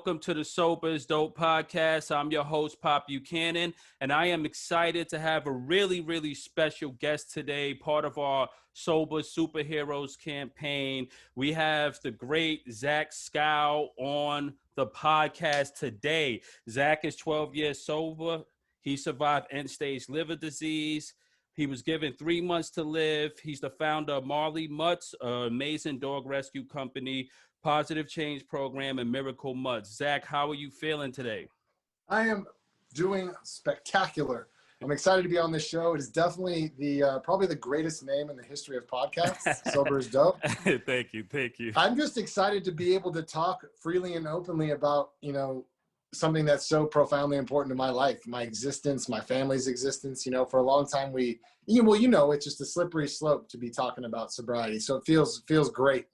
welcome to the Sober is Dope podcast. I'm your host, Pop Buchanan, and I am excited to have a really special guest today, part of our Sober Superheroes campaign. We have the great Zach Skow on the podcast today. Zach is 12 years sober. He survived end-stage liver disease. He was given 3 months to live. He's the founder of Marley, Mutts, an amazing dog rescue company, positive change program, and Mutts. Zach, how are you feeling today? I am doing spectacular. I'm excited to be on this show. It is definitely the probably the greatest name in the history of podcasts. Sober is Dope. Thank you. I'm just excited to be able to talk freely and openly about, something that's so profoundly important to my life, my existence, my family's existence. For a long time it's just a slippery slope to be talking about sobriety. So it feels great.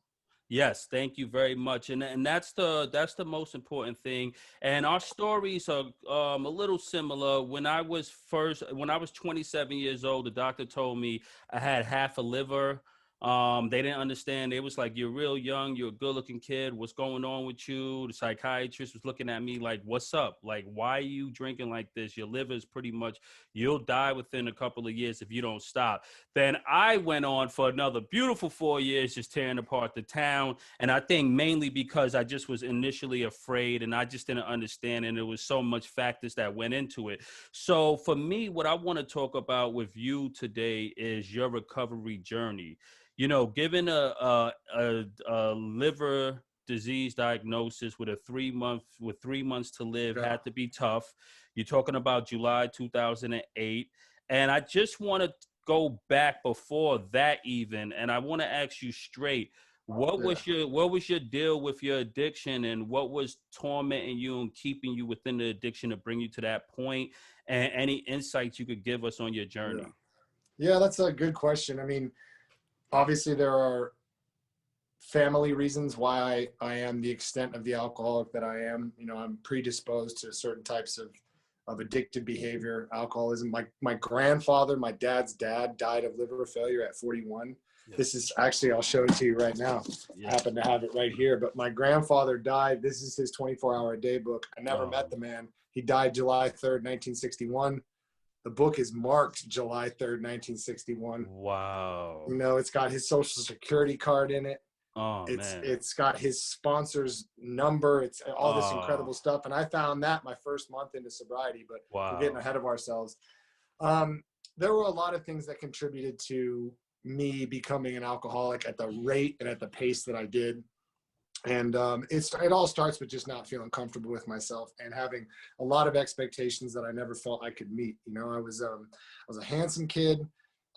Yes, thank you very much, and that's the most important thing. And our stories are a little similar. When I was 27 years old, the doctor told me I had half a liver. They didn't understand. They was like, "You're real young. You're a good-looking kid. What's going on with you?" The psychiatrist was looking at me like, "What's up? Like, why are you drinking like this? Your liver is pretty much, you'll die within a couple of years if you don't stop." Then I went on for another beautiful 4 years, just tearing apart the town. And I think mainly because I just was initially afraid and I just didn't understand. And there was so much factors that went into it. So for me, what I want to talk about with you today is your recovery journey. Given a liver disease diagnosis with 3 months to live, Yeah. had to be tough. You're talking about July 2008. And I just want to go back before that even. And I want to ask you straight, what was your deal with your addiction, and what was tormenting you and keeping you within the addiction to bring you to that point? And any insights you could give us on your journey? Yeah, that's a good question. I mean, obviously there are family reasons why I am the extent of the alcoholic that I am. I'm predisposed to certain types of addictive behavior, alcoholism. My grandfather, my dad's dad, died of liver failure at 41. Yeah. This is actually, I'll show it to you right now. Yeah. I happen to have it right here, but my grandfather died. This is his 24-hour-a-day book. I never met the man. He died July 3rd, 1961. The book is marked July 3rd, 1961. Wow. It's got his social security card in it. Oh, man. It's got his sponsor's number. It's all this incredible stuff. And I found that my first month into sobriety, but We're getting ahead of ourselves. There were a lot of things that contributed to me becoming an alcoholic at the rate and at the pace that I did. And it all starts with just not feeling comfortable with myself and having a lot of expectations that I never felt I could meet. I was a handsome kid.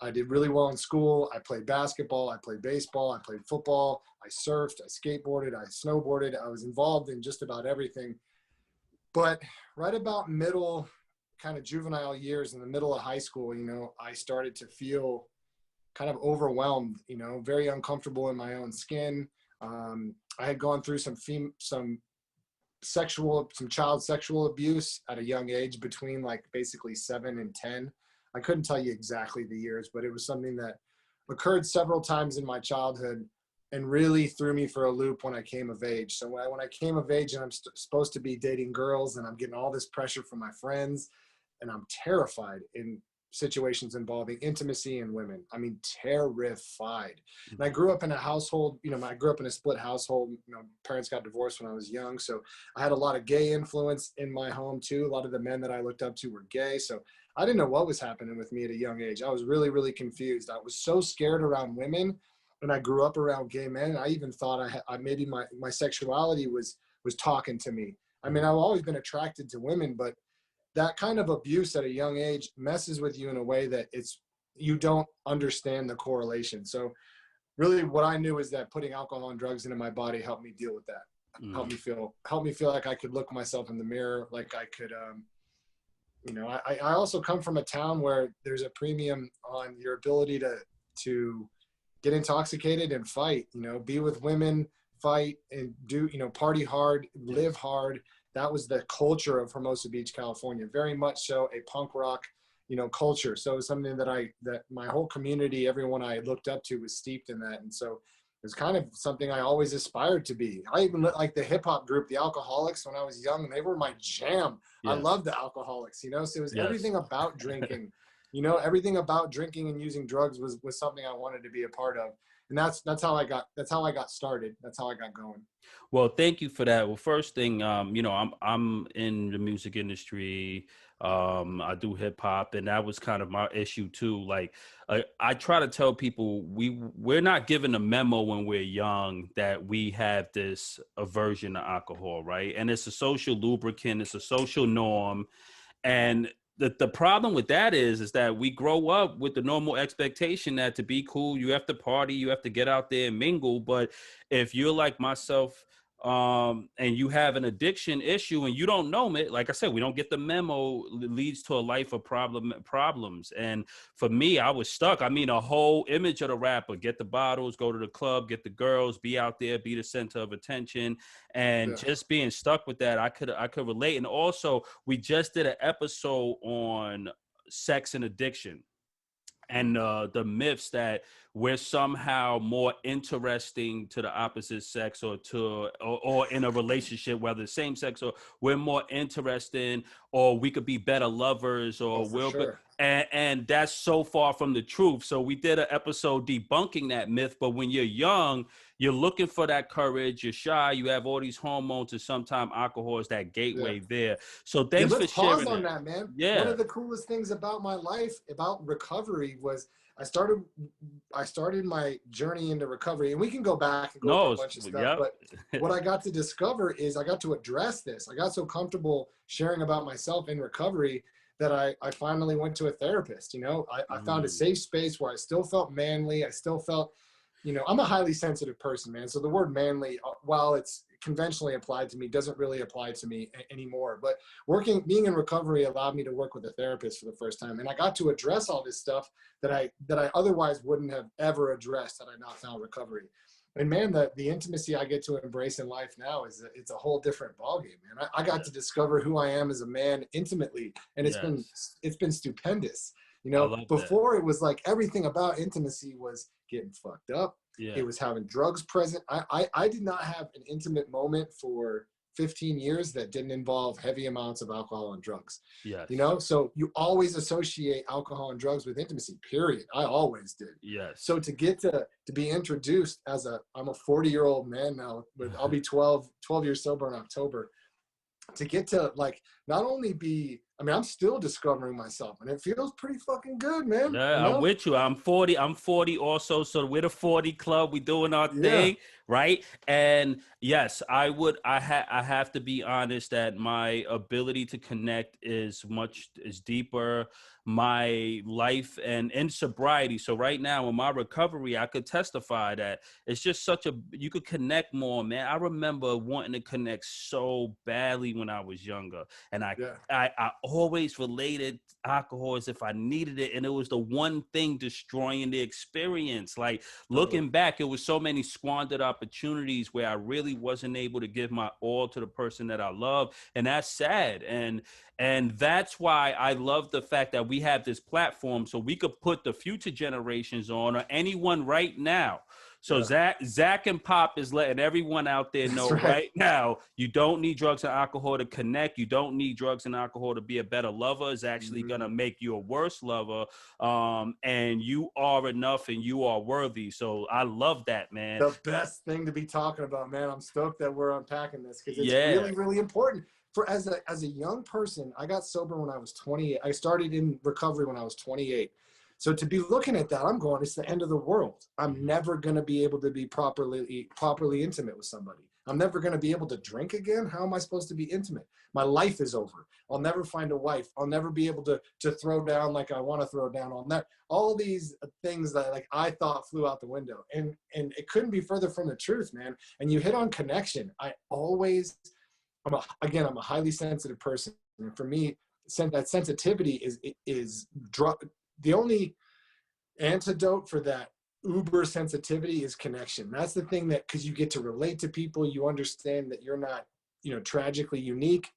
I did really well in school. I played basketball. I played baseball. I played football. I surfed. I skateboarded. I snowboarded. I was involved in just about everything. But right about middle, kind of juvenile years, in the middle of high school, I started to feel kind of overwhelmed, very uncomfortable in my own skin. I had gone through some child sexual abuse at a young age, between like basically 7 and 10. I couldn't tell you exactly the years, but it was something that occurred several times in my childhood and really threw me for a loop when I came of age. So when I came of age and I'm supposed to be dating girls and I'm getting all this pressure from my friends, and I'm terrified in situations involving intimacy and women. I mean, terrified. And I grew up in a household, I grew up in a split household. Parents got divorced when I was young. So I had a lot of gay influence in my home too. A lot of the men that I looked up to were gay. So I didn't know what was happening with me at a young age. I was really confused. I was so scared around women, and I grew up around gay men. I even thought maybe my sexuality was talking to me. I mean, I've always been attracted to women, but that kind of abuse at a young age messes with you in a way that you don't understand the correlation. So really what I knew is that putting alcohol and drugs into my body helped me deal with that. Helped me feel like I could look myself in the mirror, like I could, I also come from a town where there's a premium on your ability to get intoxicated and fight, be with women, fight, and do, party hard, live hard. That was the culture of Hermosa Beach, California. Very much so a punk rock, culture. So it was something that my whole community, everyone I looked up to, was steeped in that. And so was kind of something I always aspired to be. I even like the hip hop group, the Alcoholics, when I was young. They were my jam. I Yes. loved the Alcoholics, you know. So it was Yes. everything about drinking. You know, everything about drinking and using drugs was something I wanted to be a part of. And that's how I got started. That's how I got going. Well, thank you for that. Well, first thing, you know, I'm in the music industry. I do hip hop, and that was kind of my issue too. Like, I try to tell people we're not given a memo when we're young that we have this aversion to alcohol, right? And it's a social lubricant, it's a social norm, and the problem with that is that we grow up with the normal expectation that to be cool, you have to party, you have to get out there and mingle. But if you're like myself, and you have an addiction issue and you don't know it, like I said, we don't get the memo, leads to a life of problems. And for me, I was stuck. I mean, a whole image of the rapper: get the bottles, go to the club, get the girls, be out there, be the center of attention. And just being stuck with that, I could relate. And also, we just did an episode on sex and addiction, and the myths that we're somehow more interesting to the opposite sex, or in a relationship, whether same sex, or we're more interesting, or we could be better lovers, or Sure. and that's so far from the truth. So we did an episode debunking that myth. But when you're young, you're looking for that courage, you're shy, you have all these hormones, and sometimes alcohol is that gateway there. So thanks for let's sharing pause on that, man. Yeah. One of the coolest things about my life, about recovery, was I started my journey into recovery, and we can go back and go over a bunch of stuff. But what I got to discover is I got to address this. I got so comfortable sharing about myself in recovery that I finally went to a therapist. You know, I found a safe space where I still felt manly. I still felt, you know, I'm a highly sensitive person, man. So the word manly, while it's conventionally applied to me, doesn't really apply to me anymore. But being in recovery allowed me to work with a therapist for the first time. And I got to address all this stuff that I otherwise wouldn't have ever addressed had I not found recovery. And man, the intimacy I get to embrace in life now it's a whole different ballgame, man. I got to discover who I am as a man intimately. And it's been stupendous. You know, before it was like everything about intimacy was getting fucked up. It was having drugs present. I did not have an intimate moment for 15 years that didn't involve heavy amounts of alcohol and drugs. Yes. You know, so you always associate alcohol and drugs with intimacy, period. I always did. Yes. So to get to be introduced I'm a 40-year-old man now, I'll be 12 years sober in October. To get to like not only be, I mean, I'm still discovering myself, and it feels pretty fucking good, man. Yeah, you know? I'm with you. I'm 40 also. So we're the 40 club. We doing our thing, right? And yes, I have to be honest that my ability to connect is deeper. My life and in sobriety. So right now in my recovery, I could testify that it's just you could connect more, man. I remember wanting to connect so badly when I was younger. And I always related alcohol as if I needed it. And it was the one thing destroying the experience. Like looking back, it was so many squandered opportunities where I really wasn't able to give my all to the person that I love. And that's sad. And that's why I love the fact that we have this platform so we could put the future generations on, or anyone right now. So Zach and Pop is letting everyone out there know right now, you don't need drugs and alcohol to connect. You don't need drugs and alcohol to be a better lover. It's actually going to make you a worse lover. And you are enough and you are worthy. So I love that, man. The best thing to be talking about, man. I'm stoked that we're unpacking this because it's really, really important. As a young person, I got sober when I was 28. I started in recovery when I was 28. So to be looking at that, I'm going, it's the end of the world. I'm never going to be able to be properly intimate with somebody. I'm never going to be able to drink again. How am I supposed to be intimate? My life is over. I'll never find a wife. I'll never be able to throw down like I want to throw down on that. All these things that like I thought flew out the window. And it couldn't be further from the truth, man. And you hit on connection. I'm a highly sensitive person. And for me, that sensitivity is the only antidote for that uber sensitivity is connection. That's the thing that, because you get to relate to people, you understand that you're not, tragically unique.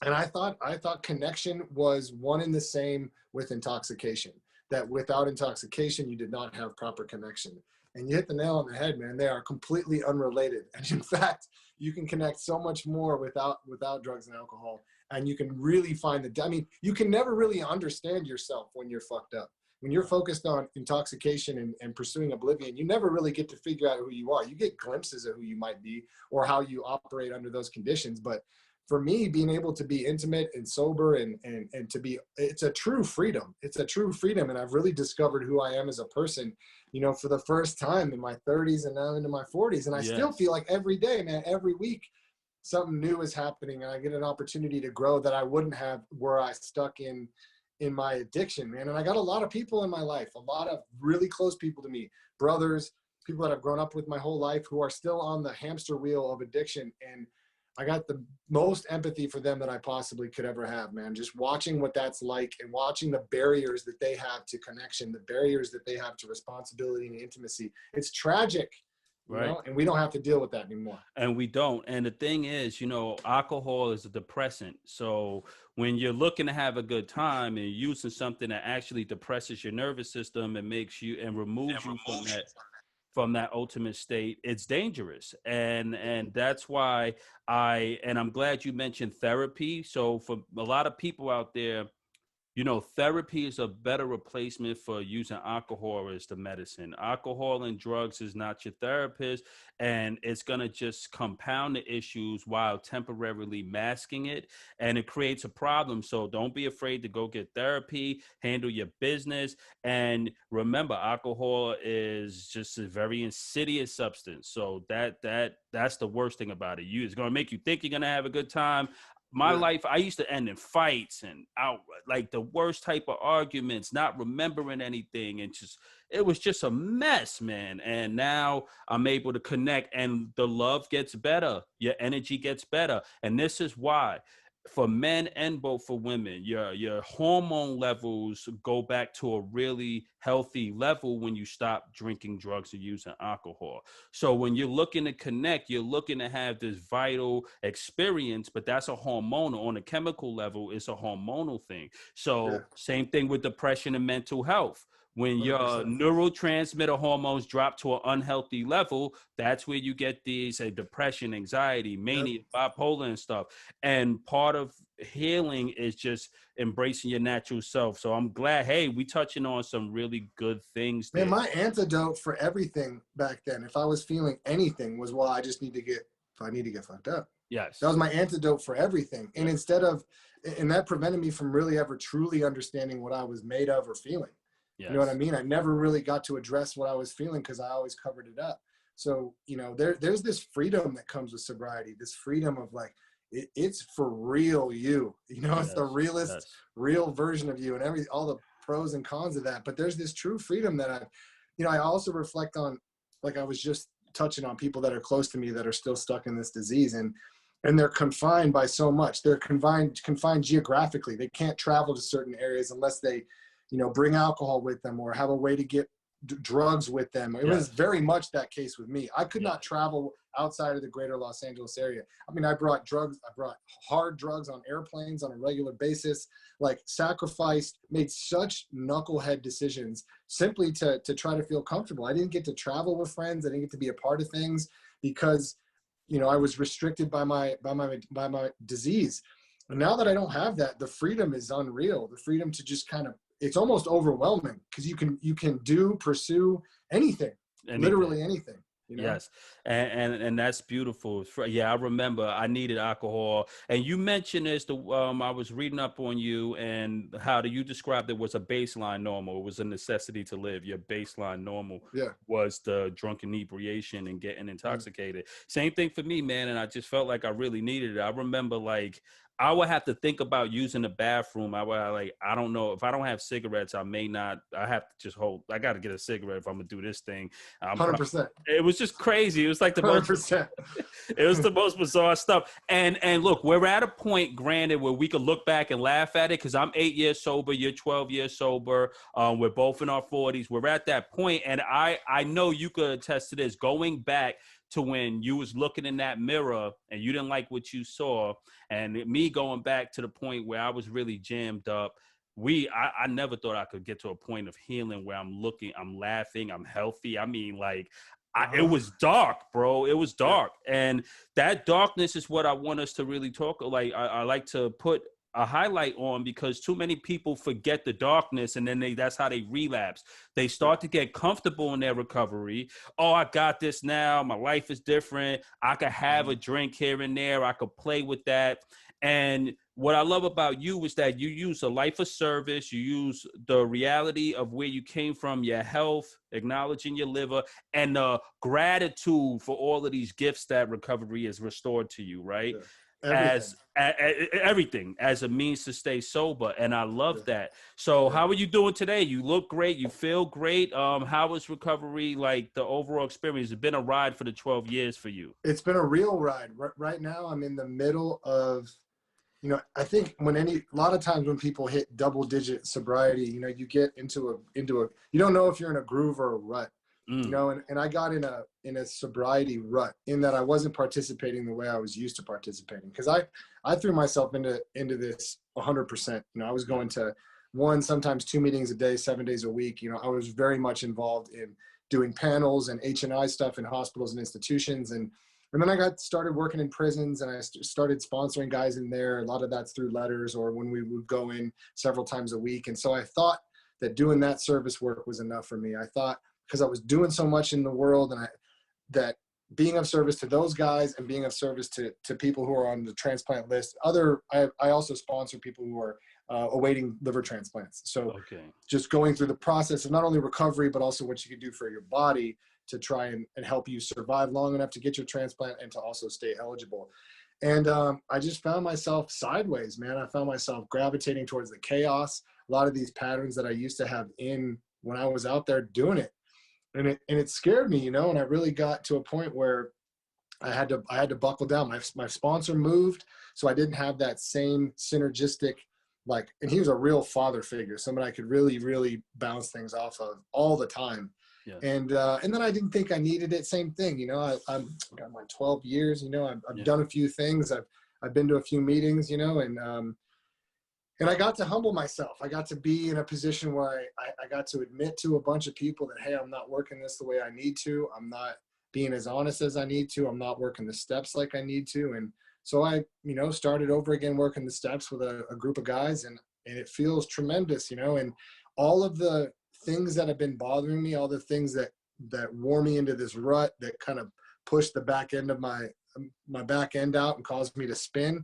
And I thought connection was one and the same with intoxication, that without intoxication, you did not have proper connection. And you hit the nail on the head, man. They are completely unrelated. And in fact, you can connect so much more without drugs and alcohol. And you can really find I mean, you can never really understand yourself when you're fucked up. When you're focused on intoxication and pursuing oblivion, you never really get to figure out who you are. You get glimpses of who you might be or how you operate under those conditions. But for me, being able to be intimate and sober and to be, it's a true freedom. It's a true freedom. And I've really discovered who I am as a person, you know, for the first time in my 30s and now into my 40s. And I still feel like every day, man, every week, something new is happening and I get an opportunity to grow that I wouldn't have were I stuck in my addiction, man. And I got a lot of people in my life, a lot of really close people to me, brothers, people that I've grown up with my whole life who are still on the hamster wheel of addiction. And I got the most empathy for them that I possibly could ever have, man. Just watching what that's like and watching the barriers that they have to connection, the barriers that they have to responsibility and intimacy. It's tragic. Right. You know? And we don't have to deal with that anymore. And we don't. And the thing is, you know, alcohol is a depressant. So when you're looking to have a good time and using something that actually depresses your nervous system and makes you and removes you from that ultimate state, it's dangerous. And that's why I'm glad you mentioned therapy. So for a lot of people out there, you know, therapy is a better replacement for using alcohol as the medicine. Alcohol and drugs is not your therapist, and it's going to just compound the issues while temporarily masking it, and it creates a problem. So don't be afraid to go get therapy, handle your business, and remember, alcohol is just a very insidious substance. So that's the worst thing about it. It's going to make you think you're going to have a good time. My life, I used to end in fights and out like the worst type of arguments, not remembering anything. And it was just a mess, man. And now I'm able to connect and the love gets better. Your energy gets better. And this is why for men and both for women, your hormone levels go back to a really healthy level when you stop drinking drugs and using alcohol. So when you're looking to connect, you're looking to have this vital experience, but that's a hormonal. On a chemical level, it's a hormonal thing. So same thing with depression and mental health. When your 100%. neurotransmitter hormones drop to an unhealthy level, that's where you get these depression, anxiety, mania, bipolar and stuff. And part of healing is just embracing your natural self. So I'm glad, hey, we touching on some really good things there. Man, my antidote for everything back then, if I was feeling anything, was, well, I need to get fucked up. Yes. That was my antidote for everything. And and that prevented me from really ever truly understanding what I was made of or feeling. Yes. You know what I mean? I never really got to address what I was feeling because I always covered it up. So, you know, there's this freedom that comes with sobriety, this freedom of like, it's for real you. You know, it's the realest, real version of you and all the pros and cons of that. But there's this true freedom that I also reflect on, like I was just touching on people that are close to me that are still stuck in this disease and they're confined by so much. They're confined geographically. They can't travel to certain areas unless they, you know, bring alcohol with them or have a way to get drugs with them. It was very much that case with me. I could not travel outside of the greater Los Angeles area. I mean, I brought hard drugs on airplanes on a regular basis, like sacrificed, made such knucklehead decisions simply to try to feel comfortable. I didn't get to travel with friends. I didn't get to be a part of things because, you know, I was restricted by my disease. And now that I don't have that, the freedom is unreal. The freedom to just kind of, it's almost overwhelming because you can pursue anything, literally anything. You know? Yes. And that's beautiful. Yeah, I remember I needed alcohol. And you mentioned this, I was reading up on you and how you described it was a baseline normal. It was a necessity to live. Your baseline normal was the drunk inebriation and getting intoxicated. Same thing for me, man. And I just felt like I really needed it. I remember like, I would have to think about using the bathroom. I don't know if I don't have cigarettes, I have to just I got to get a cigarette if I'm gonna do this thing. 100%. It was just crazy. It was like the 100%. It was the most bizarre stuff. And look, we're at a point, granted, where we could look back and laugh at it because I'm 8 years sober, you're 12 years sober. We're both in our 40s. We're at that point, and I know you could attest to this. Going back to when you was looking in that mirror and you didn't like what you saw, and me going back to the point where I was really jammed up, I never thought I could get to a point of healing where I'm laughing, I'm healthy. I mean, like, it was dark, bro. It was dark. And that darkness is what I want us to really talk. Like, I like to put a highlight on, because too many people forget the darkness, and then that's how they relapse. They start to get comfortable in their recovery. Oh, I got this now. My life is different. I could have a drink here and there. I could play with that. And what I love about you is that you use a life of service. You use the reality of where you came from, your health, acknowledging your liver, and gratitude for all of these gifts that recovery has restored to you, right? Everything. Everything as a means to stay sober. And I love that. So how are you doing today? You look great. You feel great. How was recovery, like the overall experience? It's been a ride for the 12 years for you. It's been a real ride. Right now, I'm in the middle of, I think a lot of times when people hit double-digit sobriety, you get into a, you don't know if you're in a groove or a rut, and I got in a sobriety rut, in that I wasn't participating the way I was used to participating, because I threw myself into this 100%. I was going to sometimes 2 meetings a day, 7 days a week. I was very much involved in doing panels and H&I stuff in hospitals and institutions, and then I started working in prisons, and I started sponsoring guys in there. A lot of that's through letters, or when we would go in several times a week. And so I thought that doing that service work was enough for me. I thought, because I was doing so much in the world, and that being of service to those guys and being of service to people who are on the transplant list. I also sponsor people who are awaiting liver transplants. So just going through the process of not only recovery, but also what you can do for your body to try and help you survive long enough to get your transplant and to also stay eligible. And I just found myself sideways, man. I found myself gravitating towards the chaos, a lot of these patterns that I used to have when I was out there doing it. And it scared me, and I really got to a point where I had to buckle down. My sponsor moved, so I didn't have that same synergistic, and he was a real father figure, somebody I could really, really bounce things off of all the time. Yeah. And then I didn't think I needed it. Same thing, I've got my 12 years, I've done a few things. I've been to a few meetings, and I got to humble myself. I got to be in a position where I got to admit to a bunch of people that, hey, I'm not working this the way I need to. I'm not being as honest as I need to. I'm not working the steps like I need to. And so I, started over again, working the steps with a group of guys, and it feels tremendous, and all of the things that have been bothering me, all the things that wore me into this rut, that kind of pushed the back end of my back end out and caused me to spin.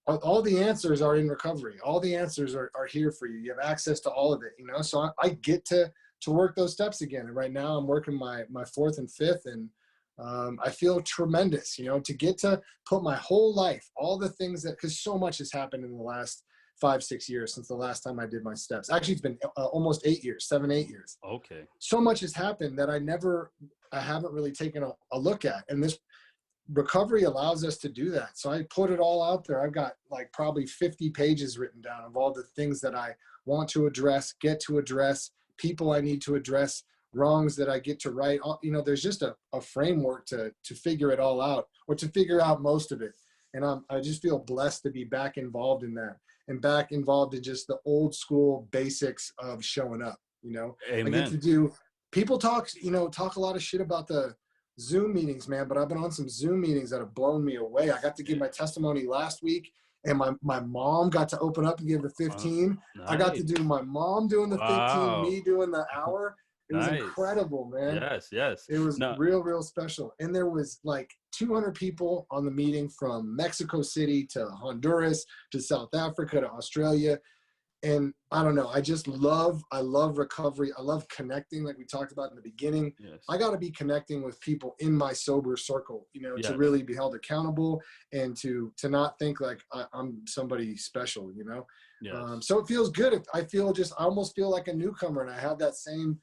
All the answers are in recovery. All the answers are here for you. You have access to all of it, so I get to work those steps again. And right now I'm working my fourth and fifth, and I feel tremendous, to get to put my whole life, all the things because so much has happened in the last 5-6 years since the last time I did my steps. Actually, it's been almost 8 years, 7-8 years. Okay. So much has happened that I haven't really taken a look at. And this recovery allows us to do that. So I put it all out there. I've got probably 50 pages written down of all the things that I want to address, get to address, people I need to address, wrongs that I get to right. There's just a framework to figure it all out, or to figure out most of it. And I just feel blessed to be back involved in that, and back involved in just the old school basics of showing up. Amen. I get to do, people talk a lot of shit about the Zoom meetings, man, but I've been on some Zoom meetings that have blown me away. I got to give my testimony last week, and my mom got to open up and give the 15. Nice. I got to do my mom doing the 15, me doing the hour. It was incredible, man. Yes. It was real special. And there was 200 people on the meeting, from Mexico City to Honduras to South Africa to Australia. And I don't know, I love recovery. I love connecting, like we talked about in the beginning. Yes. I got to be connecting with people in my sober circle, to really be held accountable, and to not think like I'm somebody special, Yes. So it feels good. I almost feel like a newcomer, and I have that same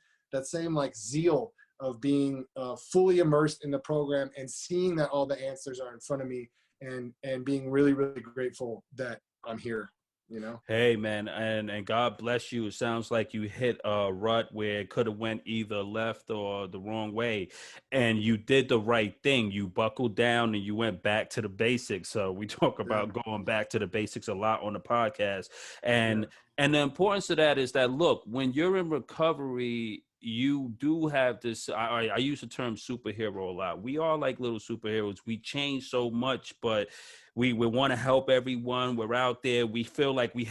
zeal of being fully immersed in the program, and seeing that all the answers are in front of me, and being really, really grateful that I'm here. you know? Hey man, and God bless you. It sounds like you hit a rut where it could have went either left or the wrong way, and you did the right thing. You buckled down and you went back to the basics. So we talk Yeah. about going back to the basics a lot on the podcast, Yeah. and the importance of that is that, look, when you're in recovery, you do have this. I use the term superhero a lot. We are like little superheroes. We change so much, but we want to help everyone. We're out there. We feel like we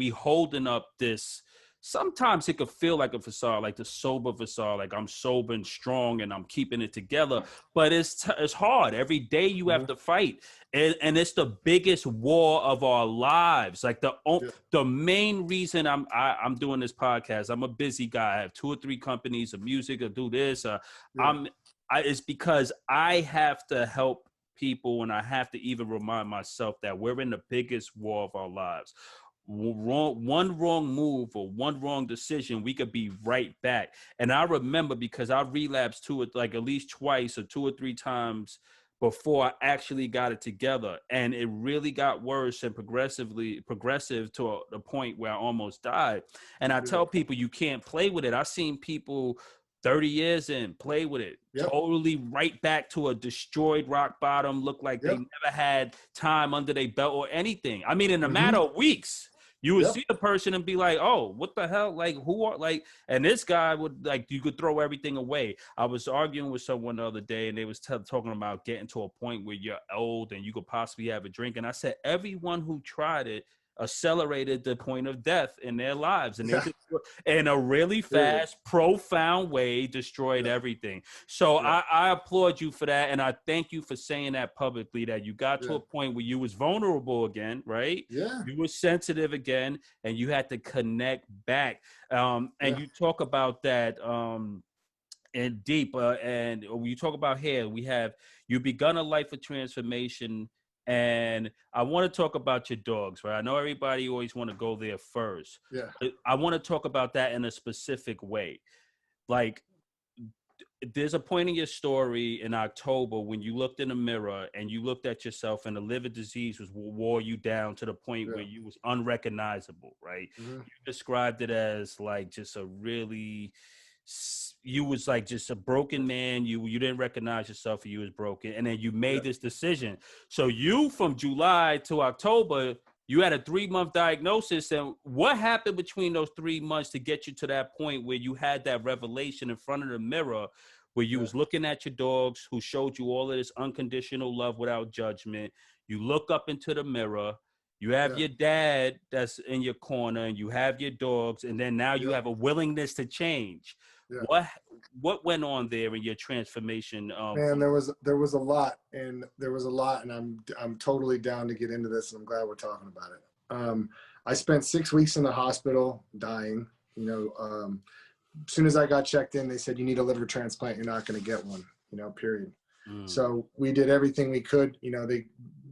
holding up this. Sometimes it could feel like a facade, like the sober facade, like I'm sober and strong and I'm keeping it together. But it's hard. Every day you have Mhm. to fight, and it's the biggest war of our lives. Like Yeah. the main reason I'm doing this podcast. I'm a busy guy. I have 2 or 3 companies of music. I do this. Yeah. It's because I have to help people, and I have to even remind myself that we're in the biggest war of our lives. One wrong move or one wrong decision, we could be right back. And I remember, because I relapsed to it like at least twice or 2 or 3 times before I actually got it together, and it really got worse and progressive to the point where I almost died. And I Yeah. tell people, you can't play with it. I've seen people 30 years in play with it, Yep. totally right back to a destroyed rock bottom, look like they Yep. never had time under their belt or anything. I mean, in a matter Hmm. of weeks, you would Yep. see the person and be like, oh, what the hell? Like, who are, like, and this guy would, like, you could throw everything away. I was arguing with someone the other day, and they was talking about getting to a point where you're old and you could possibly have a drink. And I said, everyone who tried it accelerated the point of death in their lives, and they Yeah. just, in a really Period. fast, profound way, destroyed Yeah. everything. So Yeah. I applaud you for that, and I thank you for saying that publicly, that you got to Yeah. a point where you was vulnerable again, right? Yeah. You were sensitive again, and you had to connect back. And Yeah. you talk about that and deep. And when you talk about here, we have you begun a life of transformation. And I want to talk about your dogs, right? I know everybody always want to go there first. Yeah. But I want to talk about that in a specific way. Like, there's a point in your story in October when you looked in the mirror and you looked at yourself, and the liver disease wore you down to the point where Yeah. you was unrecognizable, right? Hmm. You described it as like just you was like just a broken man. You didn't recognize yourself, and you was broken. And then you Yeah. made this decision. So you, from July to October, you had a 3-month diagnosis. And what happened between those 3 months to get you to that point where you had that revelation in front of the mirror, where you Yeah. was looking at your dogs who showed you all of this unconditional love without judgment? You look up into the mirror, you have Yeah. your dad that's in your corner, and you have your dogs, and then now you Yep. have a willingness to change. Yeah. What went on there in your transformation? Man, there was a lot, and I'm totally down to get into this, and I'm glad we're talking about it. I spent 6 weeks in the hospital dying. You know, as soon as I got checked in, they said, you need a liver transplant. You're not going to get one. You know, period. Mm, So we did everything we could. You know,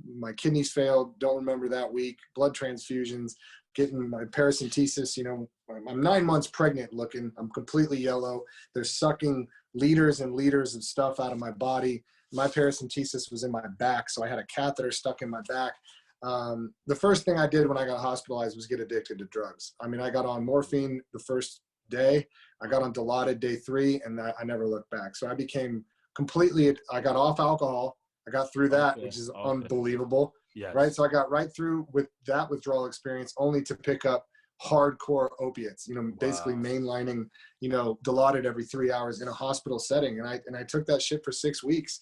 my kidneys failed. Don't remember that week. Blood transfusions, getting my paracentesis. You know, I'm 9 months pregnant looking. I'm completely yellow. They're sucking liters and liters of stuff out of my body. My paracentesis was in my back, so I had a catheter stuck in my back. The first thing I did when I got hospitalized was get addicted to drugs. I mean, I got on morphine the first day. I got on Dilaudid day 3, and I never looked back. So I became I got off alcohol. I got through that, okay. which is Okay. unbelievable. Yes. Right. So I got right through with that withdrawal experience, only to pick up hardcore opiates, you know, basically Wow. mainlining, you know, Dilaudid every 3 hours in a hospital setting. And I took that shit for 6 weeks.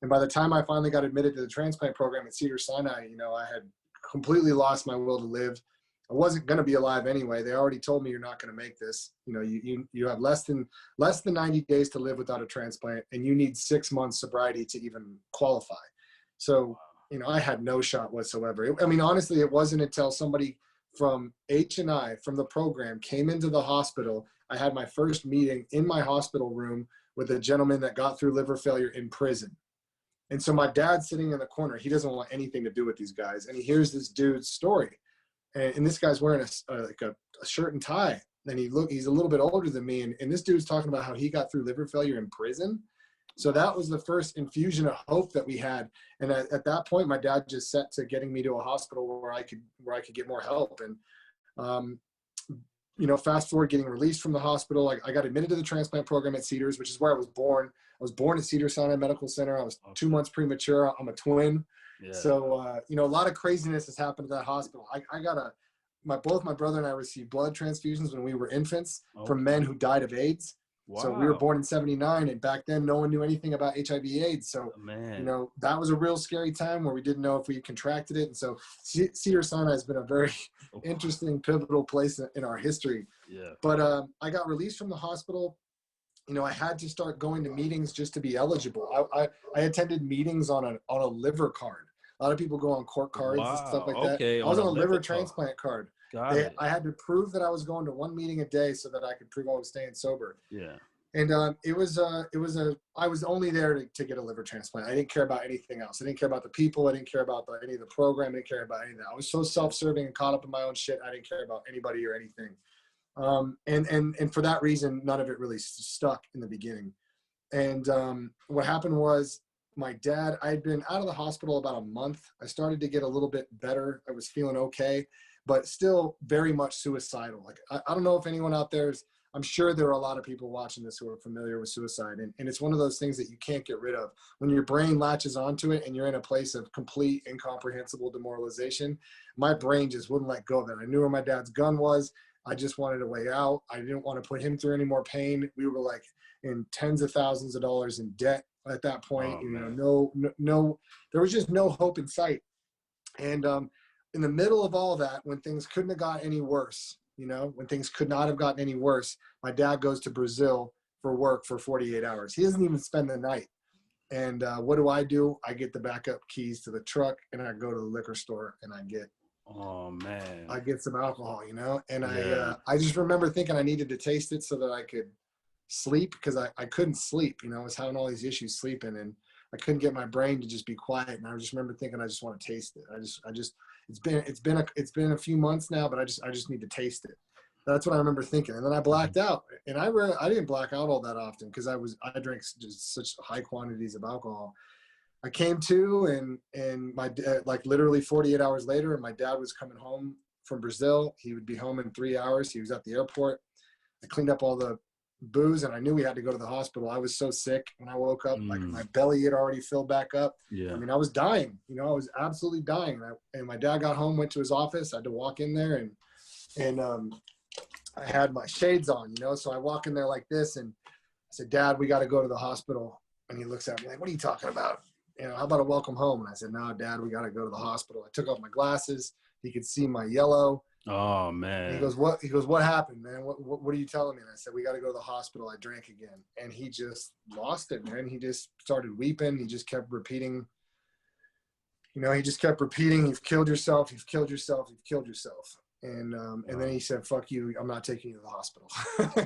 And by the time I finally got admitted to the transplant program at Cedars-Sinai, you know, I had completely lost my will to live. I wasn't going to be alive anyway. They already told me, you're not going to make this. You know, you have less than 90 days to live without a transplant, and you need 6 months sobriety to even qualify. So, you know, I had no shot whatsoever. I mean, honestly, it wasn't until somebody from H&I, from the program, came into the hospital. I had my first meeting in my hospital room with a gentleman that got through liver failure in prison. And so my dad's sitting in the corner. He doesn't want anything to do with these guys. And he hears this dude's story. And this guy's wearing a shirt and tie. And he's a little bit older than me. And this dude's talking about how he got through liver failure in prison. So that was the first infusion of hope that we had. And at that point, my dad just set to getting me to a hospital where I could get more help. And, you know, fast forward getting released from the hospital, I got admitted to the transplant program at Cedars, which is where I was born. I was born at Cedars-Sinai Medical Center. I was 2 months premature. I'm a twin. Yeah. So, you know, a lot of craziness has happened at that hospital. Both my brother and I received blood transfusions when we were infants from men who died of AIDS. Wow. So we were born in 79, and back then no one knew anything about HIV/AIDS. So, you know, that was a real scary time where we didn't know if we contracted it. And so Cedars-Sinai has been a very interesting, pivotal place in our history. Yeah. But I got released from the hospital. You know, I had to start going to meetings just to be eligible. I attended meetings on a liver card. A lot of people go on court cards and stuff like that. I was on a liver transplant card. I had to prove that I was going to one meeting a day so that I could prove I was staying sober. Yeah. And I was only there to get a liver transplant. I didn't care about anything else. I didn't care about the people. I didn't care about any of the program. I didn't care about any of that. I was so self-serving and caught up in my own shit. I didn't care about anybody or anything. And for that reason, none of it really stuck in the beginning. And what happened was my dad, I had been out of the hospital about a month. I started to get a little bit better. I was feeling okay, but still very much suicidal. Like, I don't know if anyone out there is, I'm sure there are a lot of people watching this who are familiar with suicide. And it's one of those things that you can't get rid of. When your brain latches onto it and you're in a place of complete incomprehensible demoralization, my brain just wouldn't let go of it. I knew where my dad's gun was. I just wanted a way out. I didn't want to put him through any more pain. We were like in tens of thousands of dollars in debt at that point. No, there was just no hope in sight. And in the middle of all that, when things couldn't have got any worse, you know, when things could not have gotten any worse, my dad goes to Brazil for work for 48 hours. He doesn't even spend the night. And what do? I get the backup keys to the truck, and I go to the liquor store and I get some alcohol, you know? And I just remember thinking I needed to taste it so that I could sleep, because I couldn't sleep, you know. I was having all these issues sleeping, and I couldn't get my brain to just be quiet. And I just remember thinking, I just want to taste it. It's been a few months now, but I just need to taste it. That's what I remember thinking. And then I blacked out, and I didn't black out all that often because I drank just such high quantities of alcohol. I came to, and my like literally 48 hours later, and my dad was coming home from Brazil. He would be home in 3 hours. He was at the airport. I cleaned up all the booze, and I knew we had to go to the hospital. I was so sick when I woke up, like my belly had already filled back up. Yeah. I mean, I was dying, you know, I was absolutely dying. And my dad got home, went to his office. I had to walk in there, and I had my shades on, you know, so I walk in there like this, and I said, Dad, we got to go to the hospital. And he looks at me like, what are you talking about? You know, how about a welcome home? And I said, no, Dad, we got to go to the hospital. I took off my glasses. He could see my yellow. Oh, man. And he goes, what happened, man? What are you telling me? And I said, we got to go to the hospital. I drank again. And he just lost it, man. He just started weeping. He just kept repeating, you know, you've killed yourself. You've killed yourself. You've killed yourself. And then he said, fuck you. I'm not taking you to the hospital.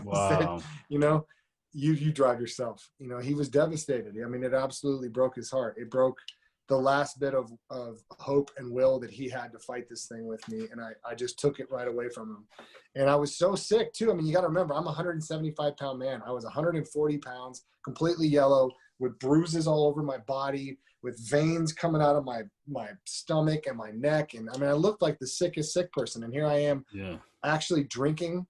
Wow. Said, you know, you drive yourself. You know, he was devastated. I mean, it absolutely broke his heart. It broke the last bit of hope and will that he had to fight this thing with me. And I just took it right away from him. And I was so sick too. I mean, you got to remember, I'm a 175-pound man. I was 140 pounds, completely yellow, with bruises all over my body, with veins coming out of my stomach and my neck. And I mean, I looked like the sickest sick person. And here I am actually drinking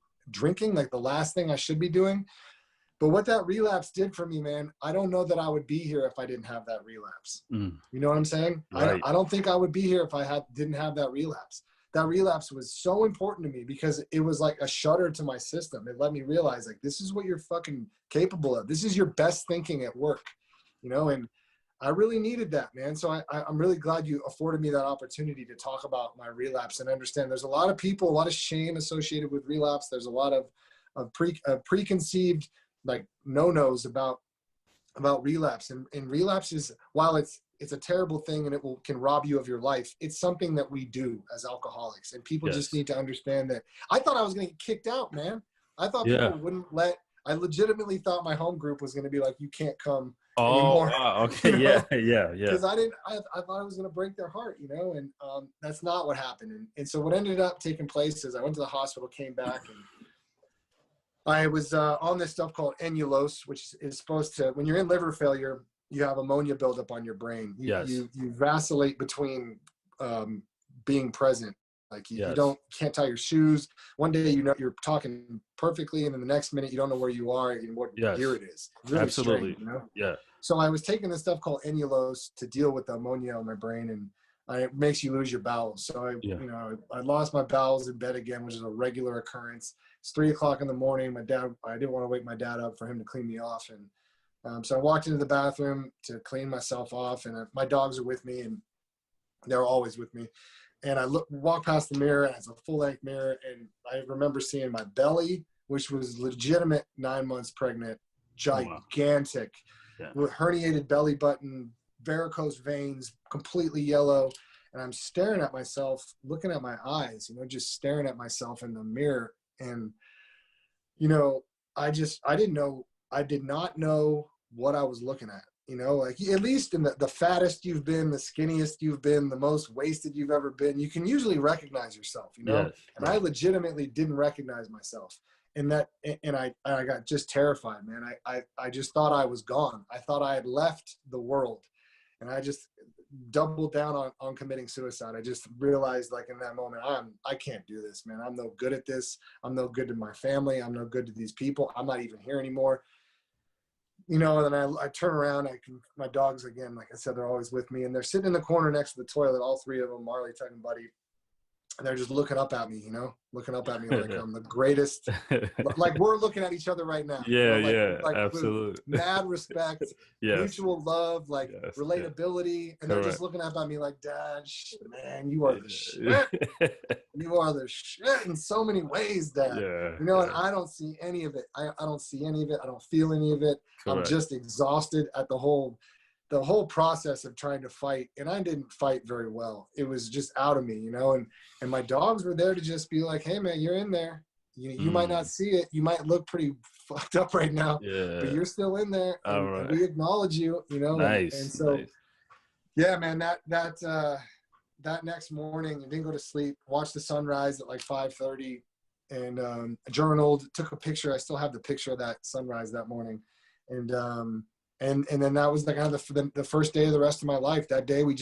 like the last thing I should be doing. But what that relapse did for me, man, I don't know that I would be here if I didn't have that relapse. You know what I'm saying? Right. I don't think I would be here if I didn't have that relapse. That relapse was so important to me because it was like a shudder to my system. It let me realize, like, this is what you're fucking capable of. This is your best thinking at work, you know? And I really needed that, man. So I'm really glad you afforded me that opportunity to talk about my relapse and understand there's a lot of people, a lot of shame associated with relapse. There's a lot of preconceived, like, no-nos about relapse. And relapse is, while it's a terrible thing and can rob you of your life, it's something that we do as alcoholics. And people just need to understand that. I thought I was going to get kicked out, man. I thought people wouldn't I legitimately thought my home group was going to be like, you can't come anymore. Wow. Okay. You know? Yeah. Because I thought I was going to break their heart, you know, and that's not what happened. And so what ended up taking place is I went to the hospital, came back, and I was on this stuff called annulose, which is supposed to, when you're in liver failure, you have ammonia buildup on your brain. You vacillate between being present. Like you can't tie your shoes. One day, you're talking perfectly, and then the next minute you don't know where you are and what year it is. Really Absolutely. strange, Yeah. So I was taking this stuff called annulose to deal with the ammonia on my brain, and it makes you lose your bowels. So I lost my bowels in bed again, which is a regular occurrence. It's 3:00 in the morning. I didn't want to wake my dad up for him to clean me off. And so I walked into the bathroom to clean myself off, and my dogs are with me, and they're always with me. And I walk past the mirror, and it's a full-length mirror, and I remember seeing my belly, which was legitimate 9 months pregnant, gigantic, with herniated belly button, varicose veins, completely yellow. And I'm staring at myself, looking at my eyes, just staring at myself in the mirror. And, I did not know what I was looking at. Like at least in the fattest you've been, the skinniest you've been, the most wasted you've ever been, you can usually recognize yourself, and I legitimately didn't recognize myself. And I got just terrified, man. I just thought I was gone. I thought I had left the world, and I just doubled down on committing suicide. I just realized, like, in that moment, I can't do this, man. I'm no good at this. I'm no good to my family. I'm no good to these people. I'm not even here anymore. And then I turn around, my dogs, again, like I said, they're always with me, and they're sitting in the corner next to the toilet, all three of them, Marley, Tug, and Buddy. And they're just looking up at me, looking up at me like I'm the greatest. Like we're looking at each other right now. Like absolutely. Mad respect, mutual love, like relatability. And they're just looking up at me like, Dad, man, you are the shit. You are the shit in so many ways, Dad. And I don't see any of it. I don't see any of it. I don't feel any of it. Correct. I'm just exhausted at the whole process of trying to fight. And I didn't fight very well. It was just out of me, and my dogs were there to just be like, hey man, you're in there. You might not see it. You might look pretty fucked up right now, but you're still in there. And we acknowledge you, Nice. And so, yeah, man, that next morning, I didn't go to sleep, watched the sunrise at like 5:30 and journaled, took a picture. I still have the picture of that sunrise that morning. And then that was kind of the first day of the rest of my life. That day, I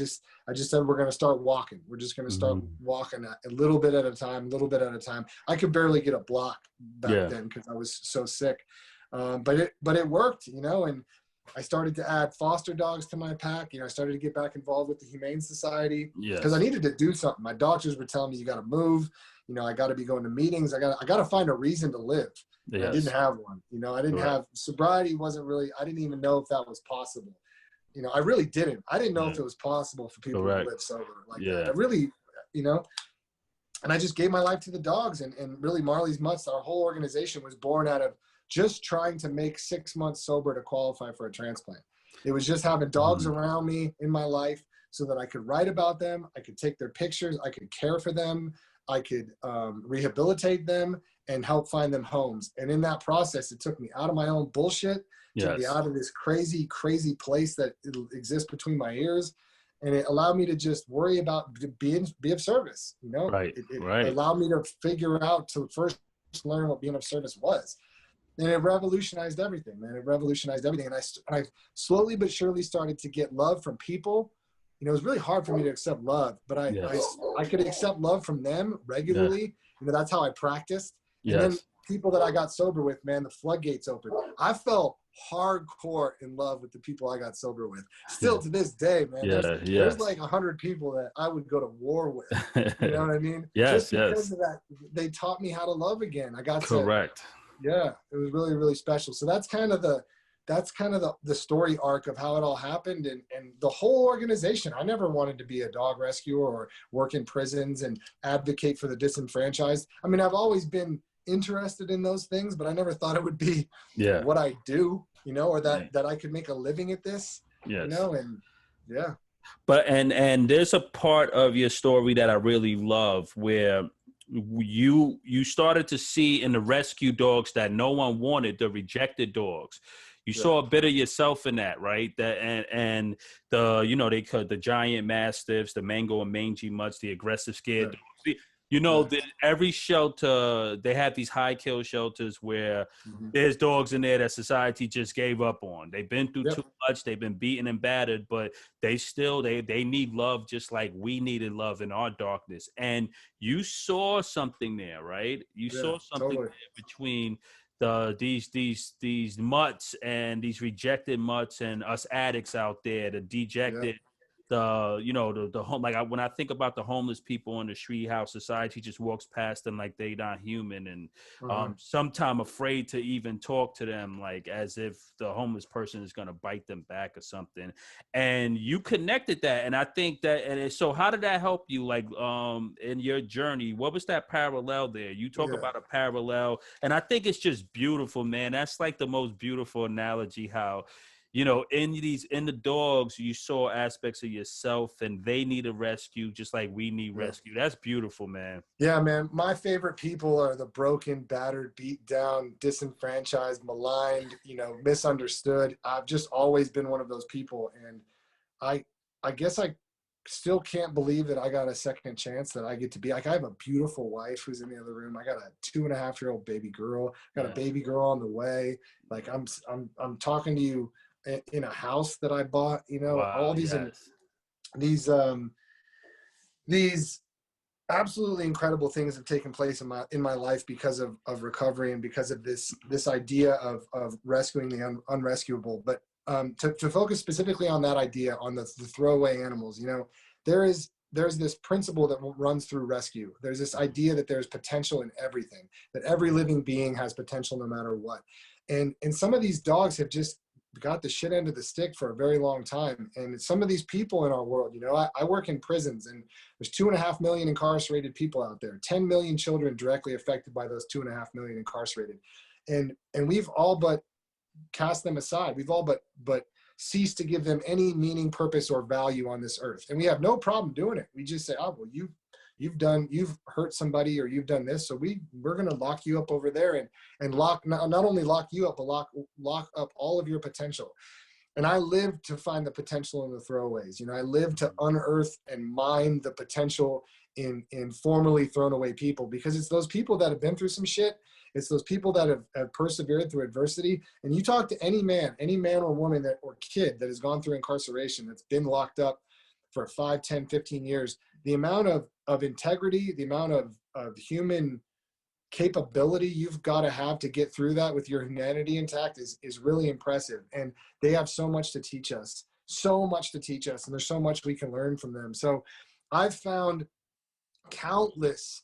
just said, we're going to start walking. We're just going to start walking a little bit at a time, I could barely get a block back then because I was so sick. But it worked, and I started to add foster dogs to my pack. I started to get back involved with the Humane Society because I needed to do something. My doctors were telling me, you got to move. I got to be going to meetings. I got to find a reason to live. Yes. I didn't have one. I didn't have sobriety. I didn't even know if that was possible. I really didn't. I didn't know if it was possible for people to live sober like that. I really, and I just gave my life to the dogs, and really Marley's Mutts, our whole organization was born out of just trying to make 6 months sober to qualify for a transplant. It was just having dogs around me in my life so that I could write about them. I could take their pictures. I could care for them. I could rehabilitate them and help find them homes. And in that process, it took me out of my own bullshit, took me out of this crazy, crazy place that exists between my ears. And it allowed me to just worry about be of service, It allowed me to figure out, to first learn what being of service was. And it revolutionized everything, man. It revolutionized everything. And I slowly but surely started to get love from people. It was really hard for me to accept love, but I could accept love from them regularly. That's how I practiced. And then people that I got sober with, man, the floodgates opened. I felt hardcore in love with the people I got sober with. Still to this day, man. There's like 100 people that I would go to war with. You know what I mean? Just because of that, they taught me how to love again. I got Correct. It was really, really special. So that's kind of the story arc of how it all happened, and the whole organization. I never wanted to be a dog rescuer or work in prisons and advocate for the disenfranchised. I mean, I've always been interested in those things, but I never thought it would be what I do, or that I could make a living at this, But and there's a part of your story that I really love where you started to see in the rescue dogs that no one wanted, the rejected dogs. You saw a bit of yourself in that, right? That and the they call the giant mastiffs, the mango and mangy mutts, the aggressive scared dogs. You know, Right. every shelter, they have these high kill shelters where Mhm. there's dogs in there that society just gave up on. They've been through Yep. too much. They've been beaten and battered, but they still they need love just like we needed love in our darkness. And you saw something there, right? You Yeah, saw something totally. there between these mutts and these rejected mutts and us addicts out there, the Yeah. dejected, the home, like when I think about the homeless people on the street, how society just walks past them like they not human, and Uh-huh. sometimes afraid to even talk to them, like as if the homeless person is going to bite them back or something. And you connected that, and I think that, so how did that help you, like in your journey? What was that parallel there? You talk Yeah. about a parallel, and I think it's just beautiful, man. That's like the most beautiful analogy, how in the dogs you saw aspects of yourself, and they need a rescue just like we need Yeah. rescue. That's beautiful, man. Yeah, man. My favorite people are the broken, battered, beat down, disenfranchised, maligned, misunderstood. I've just always been one of those people. And I I guess I still can't believe that I got a second chance, that I get to be like, I have a beautiful wife who's in the other room. I got a 2.5-year-old baby girl, got a Yeah. baby girl on the way. Like I'm talking to you in a house that I bought, Wow. all these, and Yes. these, these absolutely incredible things have taken place in my life because of recovery, and because of this idea of rescuing the unrescuable. But to focus specifically on that idea, on the throwaway animals, there's this principle that runs through rescue. There's this idea that there's potential in everything, that every living being has potential no matter what. And some of these dogs have just got the shit end of the stick for a very long time. And some of these people in our world, I work in prisons, and there's 2.5 million incarcerated people out there, 10 million children directly affected by those 2.5 million incarcerated. And we've all but cast them aside. We've all but ceased to give them any meaning, purpose, or value on this earth. And we have no problem doing it. We just say, oh, well, you've hurt somebody, or you've done this, so we're going to lock you up over there, and not only lock you up, but lock up all of your potential. And I live to find the potential in the throwaways. I live to unearth and mine the potential in formerly thrown away people, because it's those people that have been through some shit. It's those people that have persevered through adversity. And you talk to any man or woman or kid that has gone through incarceration, that's been locked up for 5, 10, 15 years, the amount of integrity, the amount of human capability you've got to have to get through that with your humanity intact is really impressive. And they have so much to teach us, and there's so much we can learn from them. So I've found countless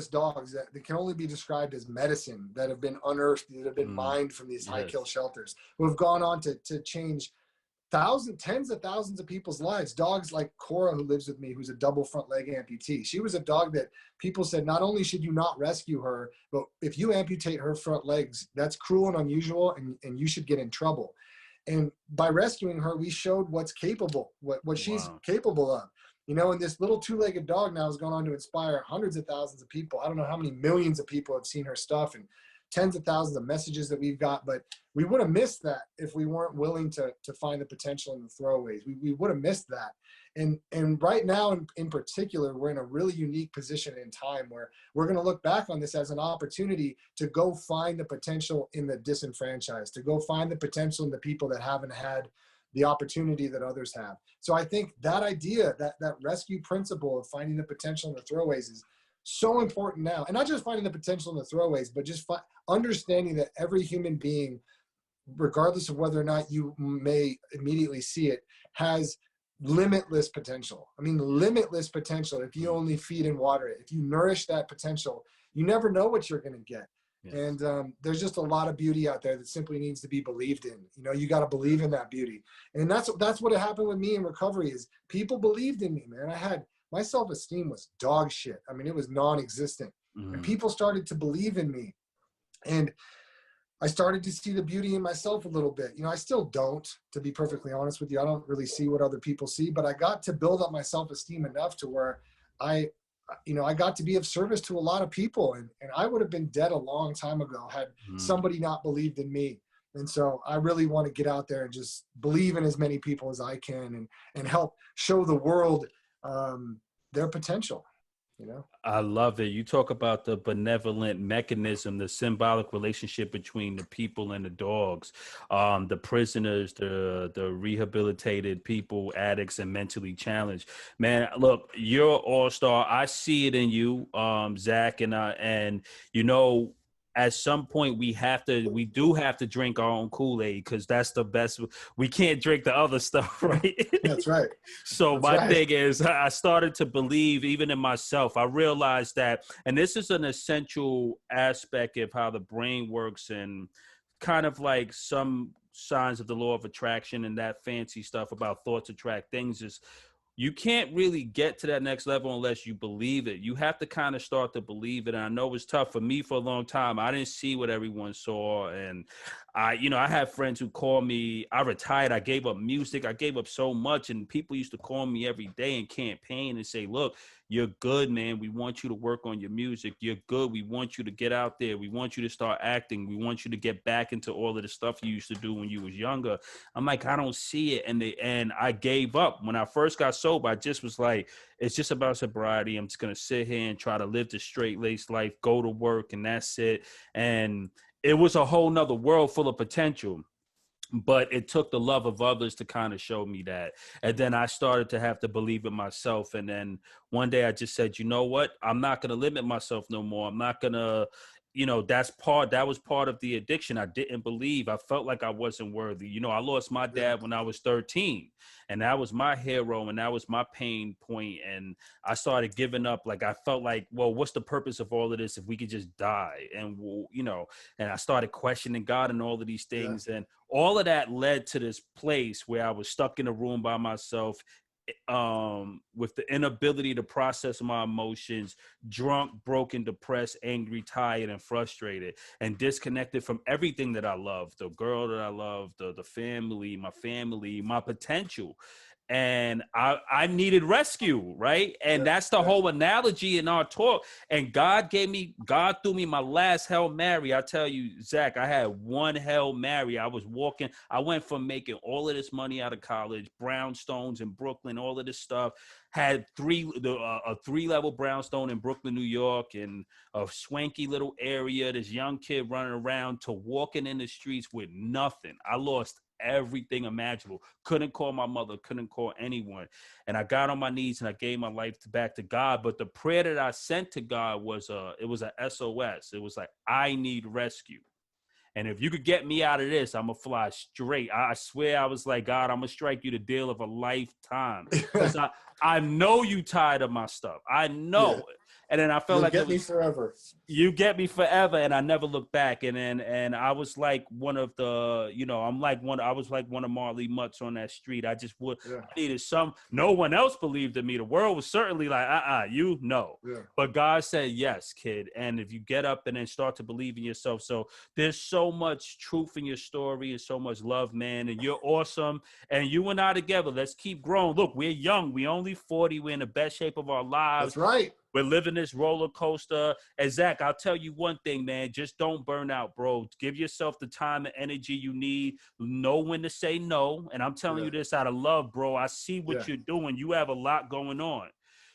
dogs that can only be described as medicine, that have been unearthed, that have been mined from these high kill Yes. shelters, who have gone on to change tens of thousands of people's lives. Dogs like Cora, who lives with me, who's a double front leg amputee. She was a dog that people said, not only should you not rescue her, but if you amputate her front legs, that's cruel and unusual, and you should get in trouble. And by rescuing her, we showed what she's Wow. capable of. And this little 2-legged dog now has gone on to inspire hundreds of thousands of people. I don't know how many millions of people have seen her stuff, and tens of thousands of messages that we've got, but we would have missed that if we weren't willing to find the potential in the throwaways. We would have missed that. And right now in particular, we're in a really unique position in time where we're going to look back on this as an opportunity to go find the potential in the disenfranchised, to go find the potential in the people that haven't had the opportunity that others have. So I think that idea, that rescue principle of finding the potential in the throwaways, is so important now. And not just finding the potential in the throwaways, but just understanding that every human being, regardless of whether or not you may immediately see it, has limitless potential. I mean, limitless potential. If you only feed and water it, if you nourish that potential, you never know what you're going to get. Yes. And there's just a lot of beauty out there that simply needs to be believed in. You got to believe in that beauty. And that's what happened with me in recovery, is people believed in me, man. My self-esteem was dog shit. I mean, it was non-existent. And people started to believe in me. And I started to see the beauty in myself a little bit. I still don't, to be perfectly honest with you. I don't really see what other people see, but I got to build up my self-esteem enough to where I got to be of service to a lot of people. And I would have been dead a long time ago had somebody not believed in me. And so I really want to get out there and just believe in as many people as I can, and help show the world their potential. you know? I love it. You talk about the benevolent mechanism, the symbolic relationship between the people and the dogs, the prisoners, the rehabilitated people, addicts, and mentally challenged. Man, look, you're an all-star. I see it in you, Zach, and you know, at some point we do have to drink our own Kool-Aid because that's the best. We can't drink the other stuff, right? That's right. So That's my right. thing is, I started to believe even in myself. I realized that, and this is an essential aspect of how the brain works, and kind of like some signs of the law of attraction and that fancy stuff about thoughts attract things is you can't really get to that next level unless you believe it. You have to kind of start to believe it. And I know it was tough for me for a long time. I didn't see what everyone saw. And I had friends who called me, I retired, I gave up music, I gave up so much. And people used to call me every day and campaign and say, look, you're good, man. We want you to work on your music. You're good. We want you to get out there. We want you to start acting. We want you to get back into all of the stuff you used to do when you was younger. I'm like, I don't see it. And I gave up. When I first got sober, I just was like, it's just about sobriety. I'm just going to sit here and try to live the straight-laced life, go to work, and that's it. And it was a whole nother world full of potential. But it took the love of others to kind of show me that. And then I started to have to believe in myself. And then one day I just said, you know what? I'm not going to limit myself no more. I'm not going to, that was part of the addiction. I didn't believe. I felt like I wasn't worthy. I lost my dad when I was 13, and that was my hero, and that was my pain point. And I started giving up. Like, I felt like, well, what's the purpose of all of this if we could just die? And, and I started questioning God and all of these things. And all of that led to this place where I was stuck in a room by myself, with the inability to process my emotions, drunk, broken, depressed, angry, tired, and frustrated, and disconnected from everything that I love, the girl that I love, the family, my potential. And I needed rescue, right? And that's the whole analogy in our talk. And God threw me my last Hail Mary. I tell you, Zach, I had one Hail Mary. I went from making all of this money out of college, brownstones in Brooklyn, all of this stuff, had a 3-level brownstone in Brooklyn, New York, and a swanky little area, this young kid running around, to walking in the streets with nothing. I lost everything imaginable. Couldn't call my mother, couldn't call anyone. And I got on my knees and I gave my life back to God. But the prayer that I sent to God was a SOS. It was like, I need rescue. And if you could get me out of this, I'm going to fly straight. I swear, I was like, God, I'm going to strike you the deal of a lifetime. Because I know you tired of my stuff. I know it. And then I felt You'll get me forever. You get me forever, and I never looked back. And I was like one of the, I was like one of Marley Mutts on that street. I just I needed no one else believed in me. The world was certainly like, but God said, yes, kid. And if you get up and then start to believe in yourself. So there's so much truth in your story and so much love, man. And you're awesome. And you and I together, let's keep growing. Look, we're young. We only 40. We're in the best shape of our lives. That's right. We're living this roller coaster. And Zach, I'll tell you one thing, man. Just don't burn out, bro. Give yourself the time and energy you need. Know when to say no. And I'm telling you this out of love, bro. I see what you're doing. You have a lot going on.